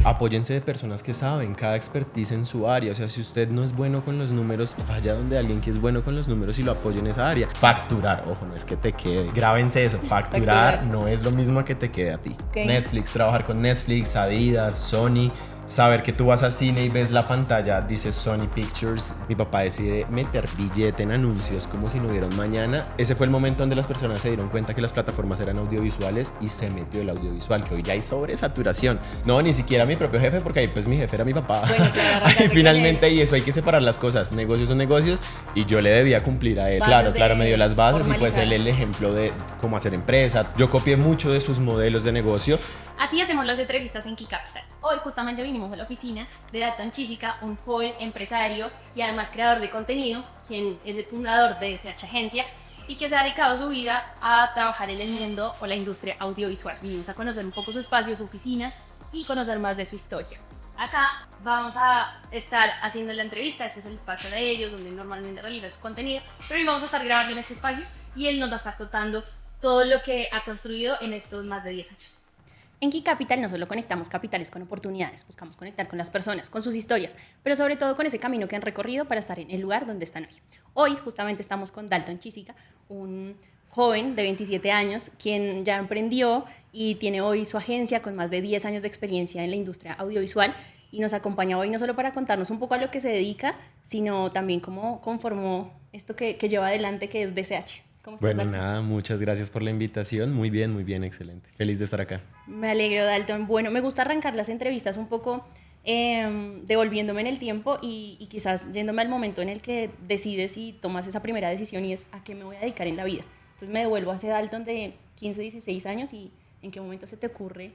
apóyense de personas que saben, cada expertise en su área. O sea, si usted no es bueno con los números, vaya donde alguien que es bueno con los números y lo apoye en esa área. Facturar, ojo, no es que te quede. Grábense eso, facturar no es lo mismo que te quede a ti. Okay. Netflix, trabajar con Netflix, Adidas, Sony. Saber que tú vas al cine y ves la pantalla, dice Sony Pictures. Mi papá decide meter billete en anuncios como si no hubiera un mañana. Ese fue el momento donde las personas se dieron cuenta que las plataformas eran audiovisuales y se metió el audiovisual, que hoy ya hay sobresaturación. No, ni siquiera mi propio jefe, porque ahí pues mi jefe era mi papá. Bueno, claro, y finalmente, y eso hay que separar las cosas. Negocios son negocios y yo le debía cumplir a él. Claro, me dio las bases y pues él el ejemplo de cómo hacer empresa. Yo copié mucho de sus modelos de negocio. Así hacemos las entrevistas en Key Capital. Hoy justamente vinimos a la oficina de Dalton Chisica, un joven empresario y además creador de contenido, quien es el fundador de SH Agencia y que se ha dedicado su vida a trabajar en el mundo o la industria audiovisual. Vinimos a conocer un poco su espacio, su oficina y conocer más de su historia. Acá vamos a estar haciendo la entrevista, este es el espacio de ellos donde normalmente realizan su contenido, pero hoy vamos a estar grabando en este espacio y él nos va a estar contando todo lo que ha construido en estos más de 10 años. En Key Capital no solo conectamos capitales con oportunidades, buscamos conectar con las personas, con sus historias, pero sobre todo con ese camino que han recorrido para estar en el lugar donde están hoy. Hoy justamente estamos con Dalton Chisica, un joven de 27 años, quien ya emprendió y tiene hoy su agencia con más de 10 años de experiencia en la industria audiovisual y nos acompaña hoy no solo para contarnos un poco a lo que se dedica, sino también cómo conformó esto que lleva adelante, que es DCH. Bueno, nada, muchas gracias por la invitación. Muy bien, excelente. Feliz de estar acá. Me alegro, Dalton. Bueno, me gusta arrancar las entrevistas un poco devolviéndome en el tiempo y quizás yéndome al momento en el que decides y tomas esa primera decisión y es a qué me voy a dedicar en la vida. Entonces me devuelvo a ese Dalton de 15, 16 años y ¿en qué momento se te ocurre?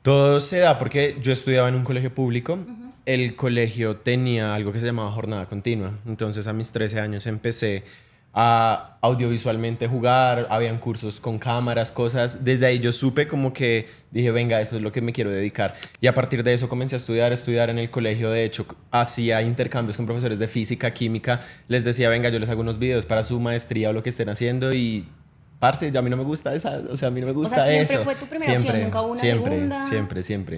Todo se da porque yo estudiaba en un colegio público. El colegio tenía algo que se llamaba jornada continua. Entonces a mis 13 años empecé a audiovisualmente jugar, habían cursos con cámaras, cosas. Desde ahí yo supe como que dije, venga, eso es lo que me quiero dedicar. Y a partir de eso comencé a estudiar en el colegio. De hecho, hacía intercambios con profesores de física, química. Les decía, venga, yo les hago unos videos para su maestría o lo que estén haciendo y... Parce, a mí no me gusta a mí no me gusta siempre eso. Fue tu primera opción, nunca hubo una segunda.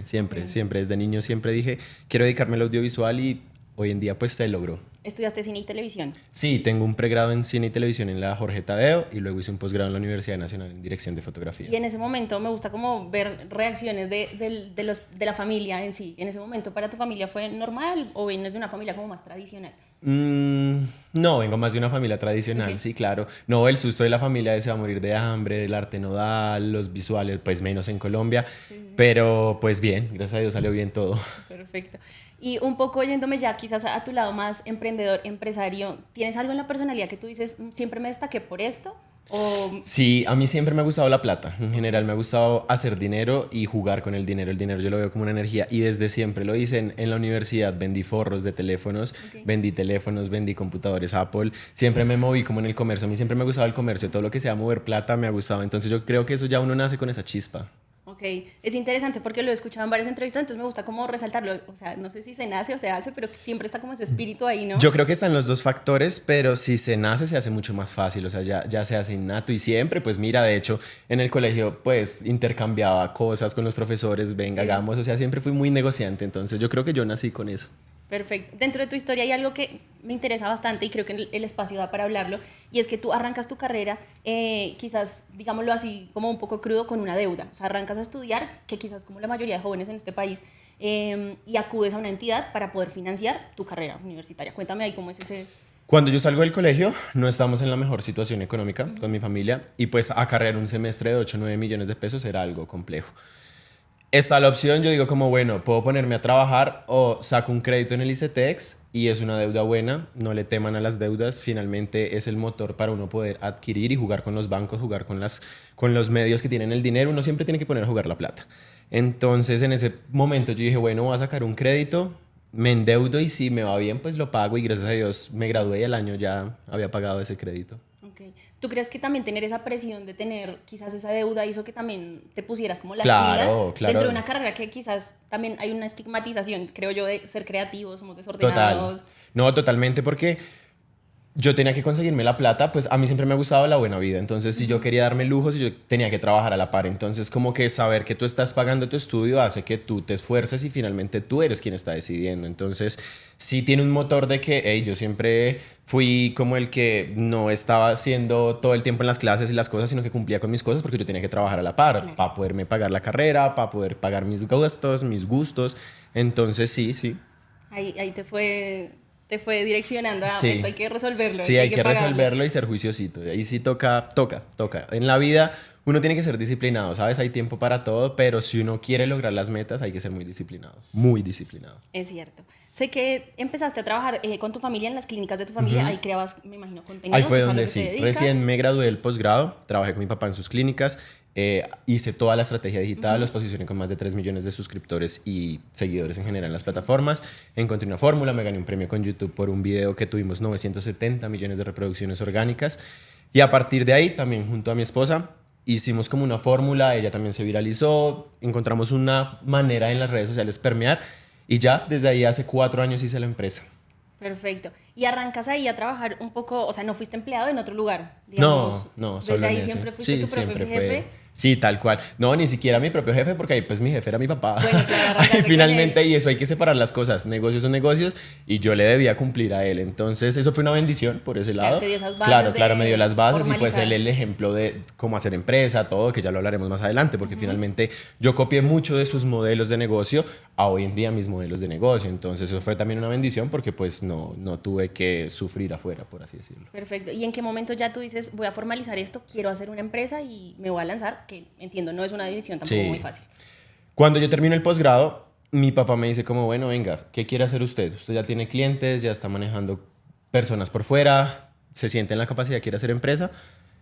Siempre. Desde niño siempre dije, quiero dedicarme al audiovisual y hoy en día pues se logró. ¿Estudiaste cine y televisión? Sí, tengo un pregrado en cine y televisión en la Jorge Tadeo y luego hice un posgrado en la Universidad Nacional en dirección de fotografía. Y en ese momento me gusta como ver reacciones de la familia en sí. ¿En ese momento para tu familia fue normal o vienes de una familia como más tradicional? No, vengo más de una familia tradicional, okay. Sí, claro. No, el susto de la familia de se va a morir de hambre, el arte no da, los visuales, pues menos en Colombia. Sí. Pero pues bien, gracias a Dios salió bien todo. Perfecto. Y un poco yéndome ya quizás a tu lado más emprendedor, empresario, ¿tienes algo en la personalidad que tú dices, siempre me destaqué por esto? ¿O? Sí, a mí siempre me ha gustado la plata. En general me ha gustado hacer dinero y jugar con el dinero. El dinero yo lo veo como una energía y desde siempre lo hice. En la universidad vendí forros de teléfonos, okay. vendí computadores Apple. Siempre me moví como en el comercio. A mí siempre me ha gustado el comercio. Todo lo que sea mover plata me ha gustado. Entonces yo creo que eso ya uno nace con esa chispa. Ok, es interesante porque lo he escuchado en varias entrevistas, entonces me gusta como resaltarlo, o sea, no sé si se nace o se hace, pero siempre está como ese espíritu ahí, ¿no? Yo creo que están los dos factores, pero si se nace se hace mucho más fácil, o sea, ya se hace innato y siempre, pues mira, de hecho, en el colegio pues intercambiaba cosas con los profesores, venga, hagamos, o sea, siempre fui muy negociante, entonces yo creo que yo nací con eso. Perfecto. Dentro de tu historia hay algo que me interesa bastante y creo que el espacio da para hablarlo y es que tú arrancas tu carrera quizás, digámoslo así, como un poco crudo con una deuda. O sea, arrancas a estudiar, que quizás como la mayoría de jóvenes en este país, y acudes a una entidad para poder financiar tu carrera universitaria. Cuéntame ahí cómo es ese... Cuando yo salgo del colegio, no estamos en la mejor situación económica con mi familia y pues acarrear un semestre de 8 o 9 millones de pesos era algo complejo. Está la opción, yo digo como bueno, puedo ponerme a trabajar o saco un crédito en el ICETEX y es una deuda buena, no le teman a las deudas, finalmente es el motor para uno poder adquirir y jugar con los bancos, jugar con los medios que tienen el dinero, uno siempre tiene que poner a jugar la plata. Entonces en ese momento yo dije bueno, voy a sacar un crédito, me endeudo y si me va bien pues lo pago y gracias a Dios me gradué y al año ya había pagado ese crédito. Okay. ¿Tú crees que también tener esa presión de tener quizás esa deuda hizo que también te pusieras como las pilas dentro de una carrera que quizás también hay una estigmatización, creo yo, de ser creativos, somos desordenados? Total. No, totalmente, porque yo tenía que conseguirme la plata, pues a mí siempre me ha gustado la buena vida, entonces si yo quería darme lujos, yo tenía que trabajar a la par, entonces como que saber que tú estás pagando tu estudio hace que tú te esfuerces y finalmente tú eres quien está decidiendo, entonces sí tiene un motor de que, hey, yo siempre fui como el que no estaba haciendo todo el tiempo en las clases y las cosas, sino que cumplía con mis cosas porque yo tenía que trabajar a la par, Claro. para poderme pagar la carrera, para poder pagar mis gustos, entonces sí, sí. Ahí te fue direccionando a Sí. esto hay que resolverlo. Sí, esto hay que pagarlo. resolverlo y ser juiciosito. Ahí sí toca. En la vida uno tiene que ser disciplinado, ¿sabes? Hay tiempo para todo, pero si uno quiere lograr las metas hay que ser muy disciplinado. Muy disciplinado. Es cierto. Sé que empezaste a trabajar con tu familia en las clínicas de tu familia. Ahí creabas, me imagino, contenido. Ahí fue que es a lo donde que te sí. dedicas. Recién me gradué del posgrado, trabajé con mi papá en sus clínicas, hice toda la estrategia digital, los posicioné con más de 3 millones de suscriptores y seguidores en general en las plataformas. Encontré una fórmula, me gané un premio con YouTube por un video que tuvimos 970 millones de reproducciones orgánicas. Y a partir de ahí, también junto a mi esposa, hicimos como una fórmula, ella también se viralizó, encontramos una manera en las redes sociales permear y ya desde ahí hace 4 años hice la empresa. Perfecto. Y arrancas ahí a trabajar un poco, o sea, no fuiste empleado en otro lugar. No, solo desde ahí en ese. siempre fuiste Sí, tu propio siempre jefe. fue. Sí, tal cual. No, ni siquiera mi propio jefe, porque ahí pues mi jefe era mi papá. Bueno, claro, arrancaste Ahí con finalmente, él. y eso hay que separar las cosas. Negocios son negocios y yo le debía cumplir a él. Entonces, eso fue una bendición por ese Claro, lado. te dio esas bases Claro, de claro, me dio las bases y pues formalizar. él el ejemplo de cómo hacer empresa, todo, que ya lo hablaremos más adelante, porque finalmente yo copié mucho de sus modelos de negocio a hoy en día mis modelos de negocio. Entonces, eso fue también una bendición porque pues no tuve que sufrir afuera, por así decirlo. Perfecto. ¿Y en qué momento ya tú dices, voy a formalizar esto, quiero hacer una empresa y me voy a lanzar? Que entiendo, no es una decisión tampoco Sí. muy fácil. Cuando yo termino el posgrado, mi papá me dice como, bueno, venga, ¿qué quiere hacer usted? Usted ya tiene clientes, ya está manejando personas por fuera, se siente en la capacidad, quiere hacer empresa.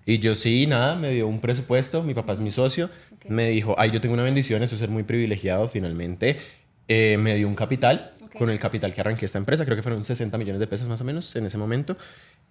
Y yo sí, nada, me dio un presupuesto, mi papá es mi socio, Ok. me dijo, ay, yo tengo una bendición, eso es ser muy privilegiado finalmente. Me dio un capital, Ok. con el capital que arranqué esta empresa, creo que fueron 60 millones de pesos más o menos en ese momento.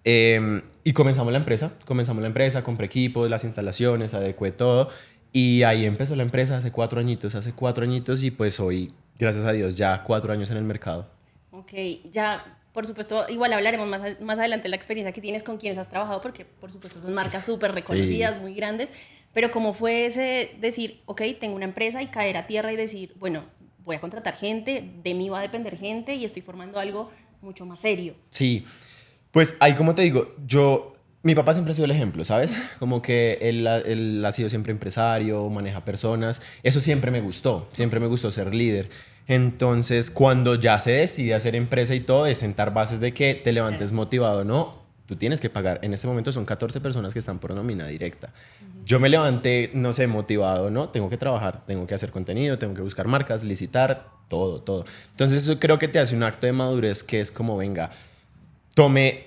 Y comenzamos la empresa, compré equipos, las instalaciones, adecué todo. Y ahí empezó la empresa hace 4 añitos y pues hoy, gracias a Dios, ya 4 años en el mercado. Ok, ya, por supuesto, igual hablaremos más adelante de la experiencia que tienes con quienes has trabajado, porque por supuesto son marcas súper reconocidas, muy grandes, pero ¿cómo fue ese decir, ok, tengo una empresa y caer a tierra y decir, bueno, voy a contratar gente, de mí va a depender gente y estoy formando algo mucho más serio? Sí, pues ahí como te digo, mi papá siempre ha sido el ejemplo, ¿sabes? Como que él ha sido siempre empresario, maneja personas, eso siempre me gustó ser líder. Entonces, cuando ya se decide hacer empresa y todo, es sentar bases de que te levantes motivado, ¿no? Tú tienes que pagar. En este momento son 14 personas que están por nómina directa. Yo me levanté, no sé, motivado, ¿no? Tengo que trabajar, tengo que hacer contenido, tengo que buscar marcas, licitar, todo. Entonces, eso creo que te hace un acto de madurez que es como, venga,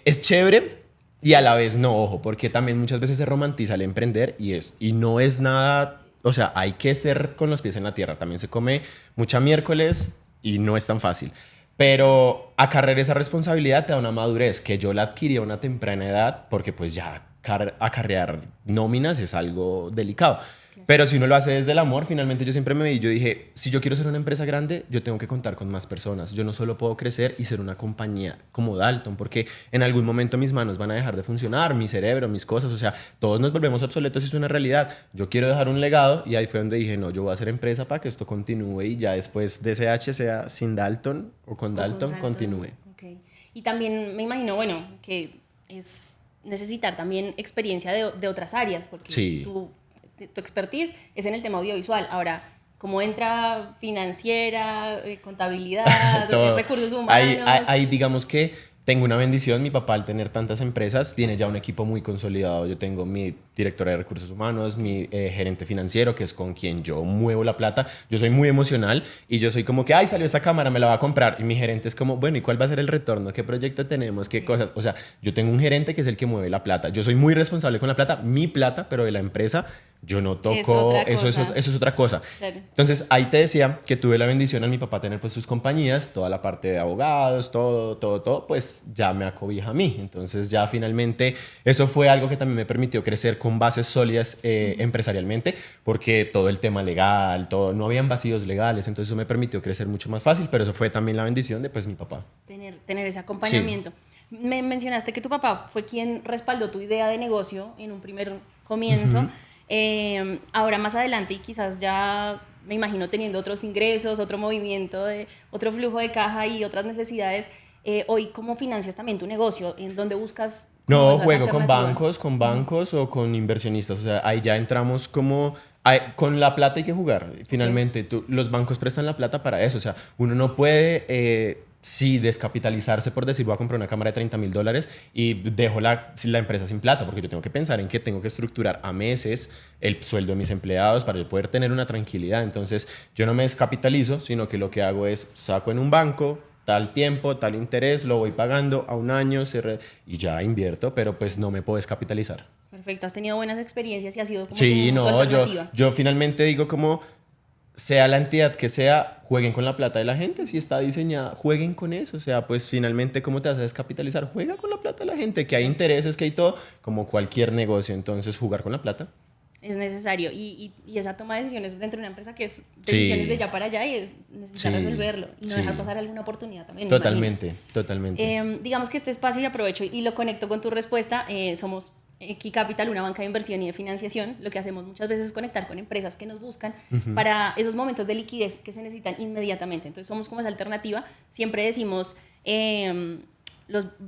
es chévere y a la vez no, ojo, porque también muchas veces se romantiza el emprender y no es nada, o sea, hay que ser con los pies en la tierra, también se come mucha miércoles y no es tan fácil, pero acarrear esa responsabilidad te da una madurez que yo la adquirí a una temprana edad porque pues ya acarrear nóminas es algo delicado. Pero si uno lo hace desde el amor, finalmente yo siempre me vi, yo dije, si yo quiero ser una empresa grande, yo tengo que contar con más personas. Yo no solo puedo crecer y ser una compañía como Dalton, porque en algún momento mis manos van a dejar de funcionar, mi cerebro, mis cosas, o sea, todos nos volvemos obsoletos y es una realidad. Yo quiero dejar un legado y ahí fue donde dije, no, yo voy a hacer empresa para que esto continúe y ya después de SH sea sin Dalton o con Dalton, continúe. Ok. Y también me imagino, bueno, que es necesitar también experiencia de otras áreas, porque Sí. tu expertise es en el tema audiovisual. Ahora, ¿cómo entra financiera, contabilidad, Todo. recursos humanos? Ahí digamos que tengo una bendición, mi papá al tener tantas empresas tiene ya un equipo muy consolidado. Yo tengo mi directora de recursos humanos, mi gerente financiero, que es con quien yo muevo la plata. Yo soy muy emocional y yo soy como que, ay, salió esta cámara, me la va a comprar. Y mi gerente es como, bueno, ¿y cuál va a ser el retorno? ¿Qué proyecto tenemos? ¿Qué cosas? O sea, yo tengo un gerente que es el que mueve la plata. Yo soy muy responsable con la plata, mi plata, pero de la empresa yo no toco. otra Eso cosa. es otra cosa. Claro. Entonces, ahí te decía que tuve la bendición a mi papá tener pues sus compañías, toda la parte de abogados, todo, pues ya me acobija a mí. Entonces, ya finalmente eso fue algo que también me permitió crecer con bases sólidas empresarialmente, porque todo el tema legal, no habían vacíos legales, entonces eso me permitió crecer mucho más fácil, pero eso fue también la bendición de pues mi papá. Tener ese acompañamiento. Me mencionaste que tu papá fue quien respaldó tu idea de negocio en un primer comienzo. Ahora más adelante y quizás ya me imagino teniendo otros ingresos, otro movimiento, otro flujo de caja y otras necesidades. Hoy, ¿cómo financias también tu negocio? ¿En dónde buscas? No, Esas juego alternativas? con bancos o con inversionistas. O sea, ahí ya entramos como... con la plata hay que jugar. Finalmente, los bancos prestan la plata para eso. O sea, uno no puede, sí, descapitalizarse por decir, voy a comprar una cámara de $30,000 y dejo la empresa sin plata, porque yo tengo que pensar en que tengo que estructurar a meses el sueldo de mis empleados para yo poder tener una tranquilidad. Entonces, yo no me descapitalizo, sino que lo que hago es saco en un banco tal tiempo, tal interés, lo voy pagando a un año y ya invierto, pero pues no me puedo descapitalizar. Perfecto, has tenido buenas experiencias y ha sido como Sí, tu no, alternativa. yo finalmente digo como sea la entidad que sea, jueguen con la plata de la gente, si está diseñada, jueguen con eso, o sea, pues finalmente cómo te vas a descapitalizar, juega con la plata de la gente, que hay intereses, que hay todo, como cualquier negocio, entonces jugar con la plata. Es necesario y esa toma de decisiones dentro de una empresa que es decisiones de ya para allá y es necesitar Sí, resolverlo y no sí. dejar pasar alguna oportunidad también. Me imagino. Totalmente, totalmente. Digamos que este espacio y aprovecho y lo conecto con tu respuesta. Somos Key Capital, una banca de inversión y de financiación. Lo que hacemos muchas veces es conectar con empresas que nos buscan para esos momentos de liquidez que se necesitan inmediatamente. Entonces somos como esa alternativa. Siempre decimos,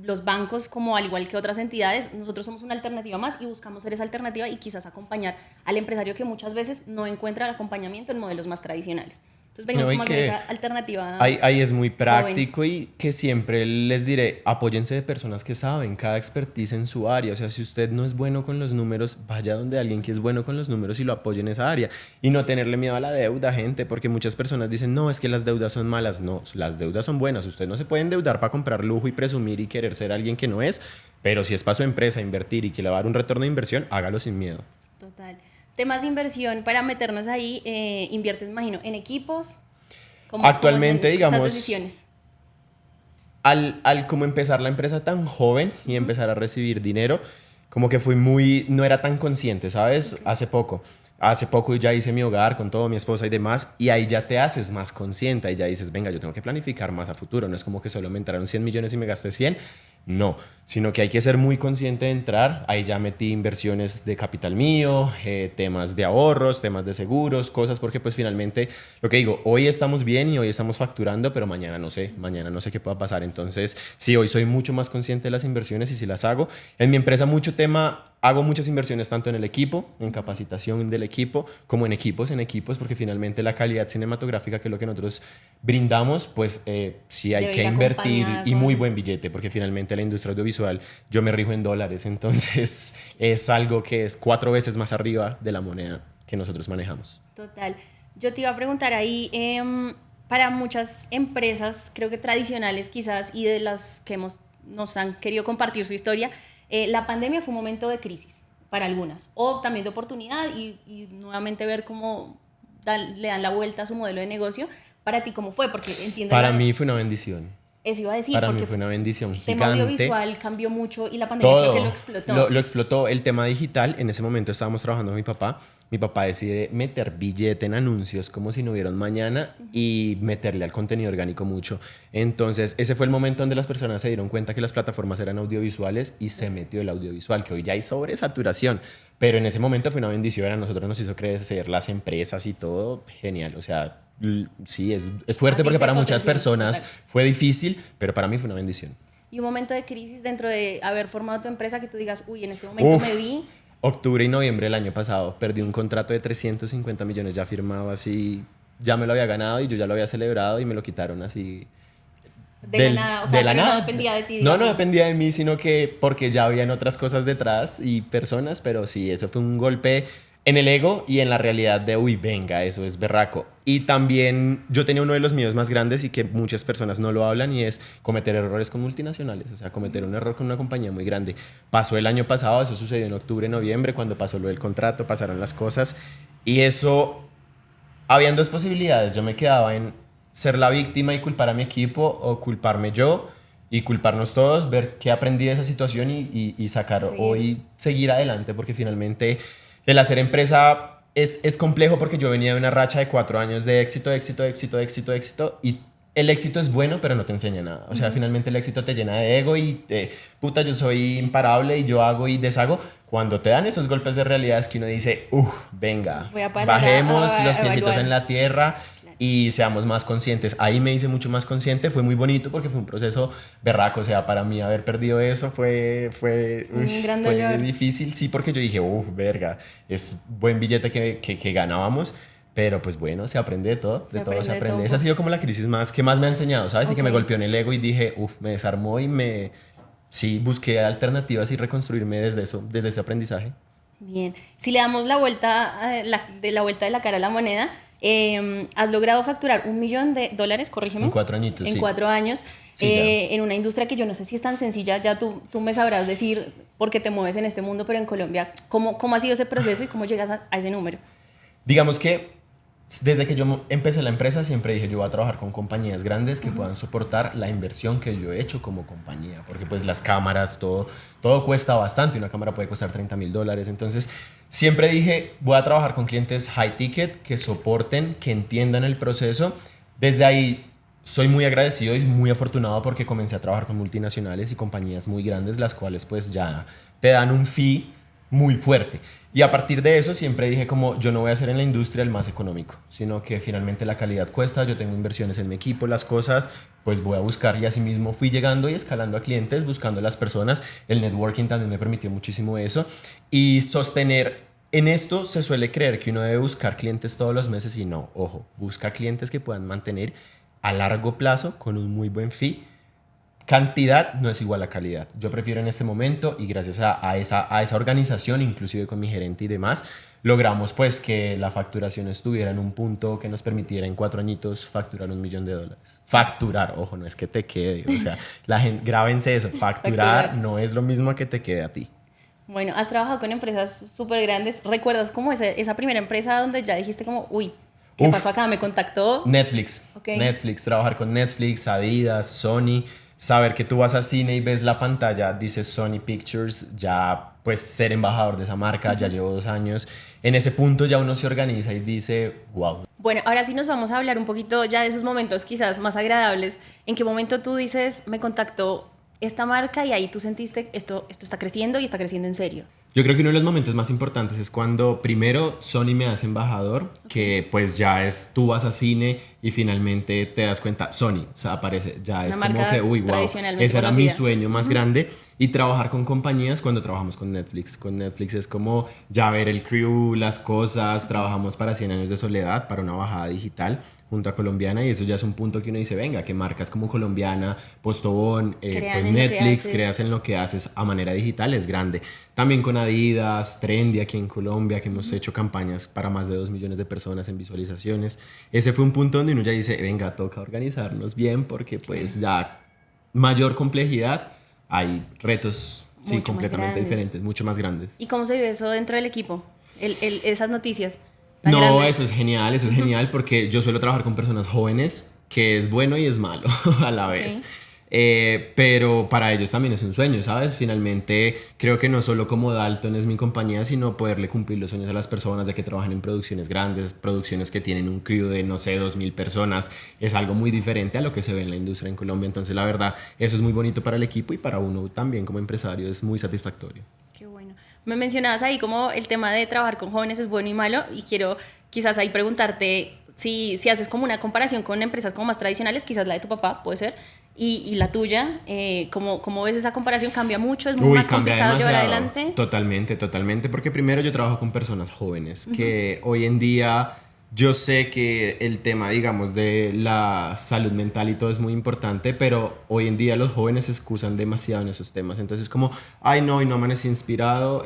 los bancos, como al igual que otras entidades, nosotros somos una alternativa más y buscamos ser esa alternativa y quizás acompañar al empresario que muchas veces no encuentra el acompañamiento en modelos más tradicionales. Entonces venimos No, y como a hacer que esa alternativa. ahí es muy joven. práctico y que siempre les diré, apóyense de personas que saben, cada expertise en su área. O sea, si usted no es bueno con los números, vaya donde alguien que es bueno con los números y lo apoye en esa área. Y no tenerle miedo a la deuda, gente, porque muchas personas dicen, no, es que las deudas son malas. No, las deudas son buenas. Usted no se puede endeudar para comprar lujo y presumir y querer ser alguien que no es, pero si es para su empresa invertir y que le va a dar un retorno de inversión, hágalo sin miedo. Total. Temas de inversión, para meternos ahí, inviertes, imagino, en equipos. Actualmente, ¿Cómo es esas digamos, decisiones? al como empezar la empresa tan joven y empezar a recibir dinero, como que fui muy, no era tan consciente, ¿sabes? Hace poco ya hice mi hogar con todo, mi esposa y demás, y ahí ya te haces más consciente, y ya dices, venga, yo tengo que planificar más a futuro, no es como que solo me entraron 100 millones y me gasté 100, no, sino que hay que ser muy consciente de entrar, ahí ya metí inversiones de capital mío, temas de ahorros, temas de seguros, cosas, porque pues finalmente, lo que digo, hoy estamos bien y hoy estamos facturando, pero mañana no sé qué pueda pasar, entonces sí, hoy soy mucho más consciente de las inversiones y si las hago, en mi empresa mucho tema, hago muchas inversiones tanto en el equipo, en capacitación del equipo, como en equipos, porque finalmente la calidad cinematográfica, que es lo que nosotros brindamos, pues sí hay Debe que ir invertir acompañada y muy con- buen billete, porque finalmente la industria audiovisual, yo me rijo en dólares, entonces es algo que es 4 veces más arriba de la moneda que nosotros manejamos. Total. Yo te iba a preguntar ahí, para muchas empresas, creo que tradicionales quizás, y de las que nos han querido compartir su historia, la pandemia fue un momento de crisis para algunas, o también de oportunidad y nuevamente ver cómo le dan la vuelta a su modelo de negocio. Para ti, ¿cómo fue? Porque entiendo Para mí fue una bendición. eso iba a decir, Para mí porque fue una bendición el tema gigante. audiovisual cambió mucho y la pandemia creo que lo explotó. Lo explotó. El tema digital, en ese momento estábamos trabajando con mi papá. Mi papá decide meter billete en anuncios como si no hubiera un mañana y meterle al contenido orgánico mucho. Entonces, ese fue el momento donde las personas se dieron cuenta que las plataformas eran audiovisuales y se metió el audiovisual, que hoy ya hay sobresaturación. Pero en ese momento fue una bendición. A nosotros nos hizo crecer las empresas y todo. Genial. O sea, sí, es fuerte porque para muchas personas fue difícil, pero para mí fue una bendición. Y un momento de crisis dentro de haber formado tu empresa que tú digas, uy, en este momento me vi. Octubre y noviembre del año pasado perdí un contrato de 350 millones ya firmado así, ya me lo había ganado y yo ya lo había celebrado y me lo quitaron así De la nada, o sea, de la pero no nada. dependía de ti, No, no digamos. dependía de mí, sino que porque ya habían otras cosas detrás y personas, pero sí, eso fue un golpe en el ego y en la realidad de, uy, venga, eso es berraco. Y también yo tenía uno de los míos más grandes y que muchas personas no lo hablan y es cometer errores con multinacionales, o sea, cometer un error con una compañía muy grande. Pasó el año pasado, eso sucedió en octubre, noviembre, cuando pasó lo del contrato, pasaron las cosas y eso, habían dos posibilidades, yo me quedaba en ser la víctima y culpar a mi equipo o culparme yo y culparnos todos, ver qué aprendí de esa situación y sacar hoy, seguir adelante, porque finalmente el hacer empresa es complejo porque yo venía de una racha de 4 años de éxito, éxito, éxito, éxito, éxito y el éxito es bueno, pero no te enseña nada. O sea, finalmente el éxito te llena de ego y puta, yo soy imparable y yo hago y deshago. Cuando te dan esos golpes de realidad es que uno dice, venga, Voy a parar bajemos a los piecitos evaluar. en la tierra y seamos más conscientes. Ahí me hice mucho más consciente, fue muy bonito porque fue un proceso berraco. O sea, para mí haber perdido eso fue Un gran fue dolor. difícil, sí, porque yo dije, verga, es buen billete que ganábamos. Pero pues bueno, se aprende de todo, de todo se aprende de aprende. todo. Esa ha sido como la crisis que más me ha enseñado, ¿sabes? Y que me Ok. golpeó en el ego y dije, me desarmó y sí, busqué alternativas y reconstruirme desde eso, desde ese aprendizaje. Bien, si le damos la vuelta, la vuelta de la cara a la moneda, has logrado facturar $1.000.000, corrígeme. En 4 añitos, En sí. 4 años, Sí, ya. en una industria que yo no sé si es tan sencilla, ya tú me sabrás decir porque te mueves en este mundo, pero en Colombia, ¿cómo ha sido ese proceso y cómo llegas a ese número? Digamos que desde que yo empecé la empresa siempre dije yo voy a trabajar con compañías grandes que puedan soportar la inversión que yo he hecho como compañía, porque pues las cámaras, todo cuesta bastante, una cámara puede costar $30,000, entonces siempre dije voy a trabajar con clientes high ticket que soporten, que entiendan el proceso. Desde ahí soy muy agradecido y muy afortunado porque comencé a trabajar con multinacionales y compañías muy grandes, las cuales pues ya te dan un fee muy fuerte. Y a partir de eso siempre dije como yo no voy a ser en la industria el más económico, sino que finalmente la calidad cuesta, yo tengo inversiones en mi equipo, las cosas, pues voy a buscar y así mismo fui llegando y escalando a clientes, buscando a las personas. El networking también me permitió muchísimo eso y sostener. En esto se suele creer que uno debe buscar clientes todos los meses y no, ojo, busca clientes que puedan mantener a largo plazo con un muy buen fee. Cantidad no es igual a calidad. Yo prefiero en este momento y gracias a esa organización, inclusive con mi gerente y demás, logramos pues que la facturación estuviera en un punto que nos permitiera en 4 añitos facturar $1.000.000. Facturar, ojo, no es que te quede. O sea, la gente, grábense eso, facturar no es lo mismo que te quede a ti. Bueno, has trabajado con empresas súper grandes. ¿Recuerdas como esa primera empresa donde ya dijiste como, uy, ¿qué pasó acá? Me contactó. Netflix. Ok. Netflix, trabajar con Netflix, Adidas, Sony. Saber que tú vas a cine y ves la pantalla, dices Sony Pictures, ya pues ser embajador de esa marca, ya llevo 2 años. En ese punto ya uno se organiza y dice, wow. Bueno, ahora sí nos vamos a hablar un poquito ya de esos momentos quizás más agradables. ¿En qué momento tú dices, me contactó esta marca y ahí tú sentiste esto está creciendo y está creciendo en serio? Yo creo que uno de los momentos más importantes es cuando primero Sony me hace embajador, que pues ya es, tú vas a cine y finalmente te das cuenta, Sony aparece, ya es como que, uy, wow, tradicionalmente ese era mi conocida. sueño más grande. Y trabajar con compañías cuando trabajamos con Netflix. Con Netflix es como ya ver el crew, las cosas, trabajamos para 100 años de soledad, para una bajada digital junto a Colombiana y eso ya es un punto que uno dice, venga, que marcas como Colombiana, Postobón, Crean pues en lo que Netflix, haces. creas en lo que haces a manera digital, es grande. También con Adidas, Trendy aquí en Colombia, que hemos hecho campañas para más de 2 millones de personas en visualizaciones. Ese fue un punto donde uno ya dice, venga, toca organizarnos bien porque pues ya mayor complejidad, hay retos, sí, Mucho más completamente grandes. diferentes, mucho más grandes. ¿Y cómo se vive eso dentro del equipo? Esas noticias tan No, grandes. eso es genial porque yo suelo trabajar con personas jóvenes, que es bueno y es malo a la vez. Pero para ellos también es un sueño, ¿sabes? Finalmente creo que no solo como Dalton es mi compañía, sino poderle cumplir los sueños a las personas de que trabajan en producciones grandes, producciones que tienen un crew de, no sé, 2,000 personas. Es algo muy diferente a lo que se ve en la industria en Colombia. Entonces, la verdad, eso es muy bonito para el equipo y para uno también como empresario es muy satisfactorio. Qué bueno. Me mencionabas ahí como el tema de trabajar con jóvenes es bueno y malo y quiero quizás ahí preguntarte si haces como una comparación con empresas como más tradicionales, quizás la de tu papá puede ser, y la tuya, ¿cómo ves esa comparación? ¿Cambia mucho? ¿Es más complicado llevar adelante? Totalmente, porque primero yo trabajo con personas jóvenes que hoy en día yo sé que el tema, digamos, de la salud mental y todo es muy importante, pero hoy en día los jóvenes se excusan demasiado en esos temas. Entonces, como, ay, no, y no amanecí inspirado,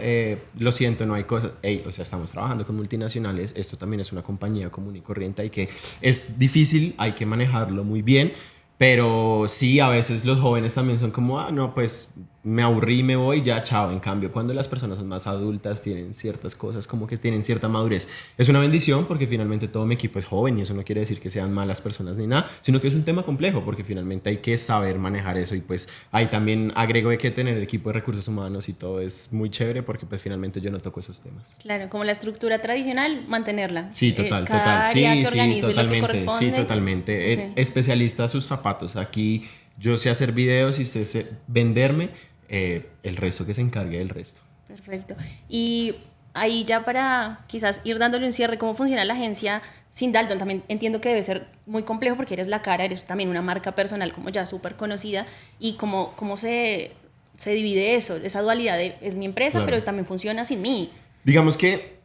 lo siento, no hay cosas. Ey, o sea, estamos trabajando con multinacionales, esto también es una compañía común y corriente, y que es difícil, hay que manejarlo muy bien. Pero sí, a veces los jóvenes también son como, no, pues me aburrí, me voy, ya, chao. En cambio, cuando las personas son más adultas, tienen ciertas cosas, como que tienen cierta madurez. Es una bendición porque finalmente todo mi equipo es joven y eso no quiere decir que sean malas personas ni nada, sino que es un tema complejo porque finalmente hay que saber manejar eso y pues ahí también agrego de que tener equipo de recursos humanos y todo es muy chévere porque pues finalmente yo no toco esos temas. Claro, como la estructura tradicional, mantenerla. Sí, total, Cada total. área Sí, que sí, organice lo que totalmente. corresponde. Sí, totalmente. Ok. Especialista a sus zapatos. Aquí yo sé hacer videos y sé venderme. El resto que se encargue del resto. Perfecto. Y ahí ya para quizás ir dándole un cierre, ¿cómo funciona la agencia sin Dalton? También entiendo que debe ser muy complejo porque eres la cara, eres también una marca personal como ya súper conocida. ¿Y cómo se divide eso? Esa dualidad de es mi empresa, Claro. pero también funciona sin mí. Digamos que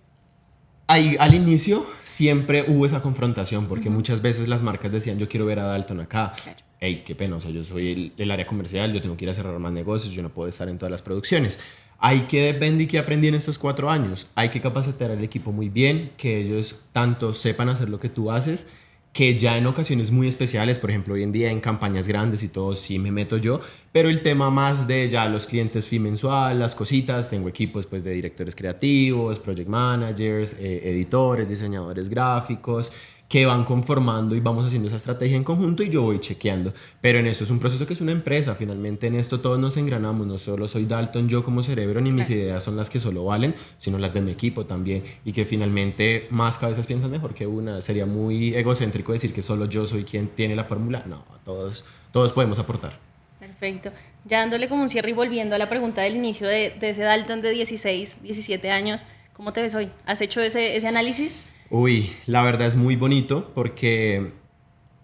ahí, al inicio siempre hubo esa confrontación porque muchas veces las marcas decían yo quiero ver a Dalton acá. Claro. Ey, qué pena, o sea, yo soy el área comercial, yo tengo que ir a cerrar más negocios, yo no puedo estar en todas las producciones. Hay que depende y que aprendí en estos 4 años. Hay que capacitar al equipo muy bien, que ellos tanto sepan hacer lo que tú haces, que ya en ocasiones muy especiales, por ejemplo, hoy en día en campañas grandes y todo, sí me meto yo, pero el tema más de ya los clientes fee mensual, las cositas, tengo equipos pues de directores creativos, project managers, editores, diseñadores gráficos, que van conformando y vamos haciendo esa estrategia en conjunto y yo voy chequeando. Pero en esto es un proceso que es una empresa, finalmente en esto todos nos engranamos, no solo soy Dalton yo como cerebro, ni mis ideas son las que solo valen, sino las de mi equipo también, y que finalmente más cabezas piensan mejor que una. Sería muy egocéntrico decir que solo yo soy quien tiene la fórmula. No, todos podemos aportar. Perfecto. Ya dándole como un cierre y volviendo a la pregunta del inicio de ese Dalton de 16, 17 años, ¿cómo te ves hoy? ¿Has hecho ese análisis? Uy, la verdad es muy bonito porque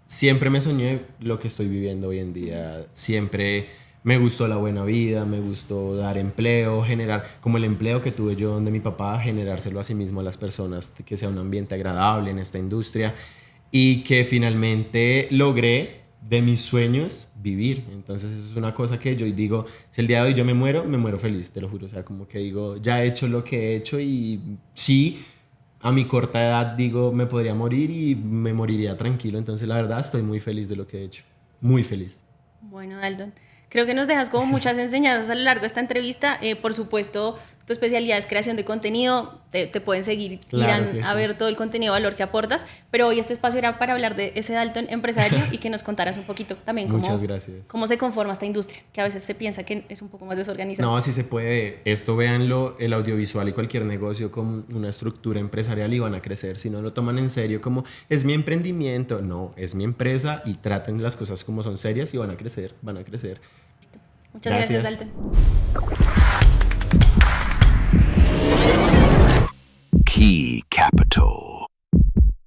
siempre me soñé lo que estoy viviendo hoy en día. Siempre me gustó la buena vida, me gustó dar empleo, generar, como el empleo que tuve yo donde mi papá, generárselo a sí mismo a las personas, que sea un ambiente agradable en esta industria y que finalmente logré de mis sueños vivir. Entonces eso es una cosa que yo digo, si el día de hoy yo me muero feliz, te lo juro. O sea, como que digo, ya he hecho lo que he hecho y sí, a mi corta edad digo, me podría morir y me moriría tranquilo. Entonces la verdad estoy muy feliz de lo que he hecho. Muy feliz. Bueno, Dalton, creo que nos dejas como muchas enseñanzas a lo largo de esta entrevista. Por supuesto, tu especialidad es creación de contenido, te pueden seguir, Claro irán que a sí. ver todo el contenido de valor que aportas, pero hoy este espacio era para hablar de ese Dalton empresario y que nos contaras un poquito también Muchas gracias. cómo se conforma esta industria, que a veces se piensa que es un poco más desorganizada. No, sí se puede. Esto véanlo, el audiovisual y cualquier negocio como una estructura empresarial y van a crecer. Si no lo toman en serio como es mi emprendimiento, no, es mi empresa y traten las cosas como son serias y van a crecer, van a crecer. Muchas gracias, Gracias. Dalton. Key Capital.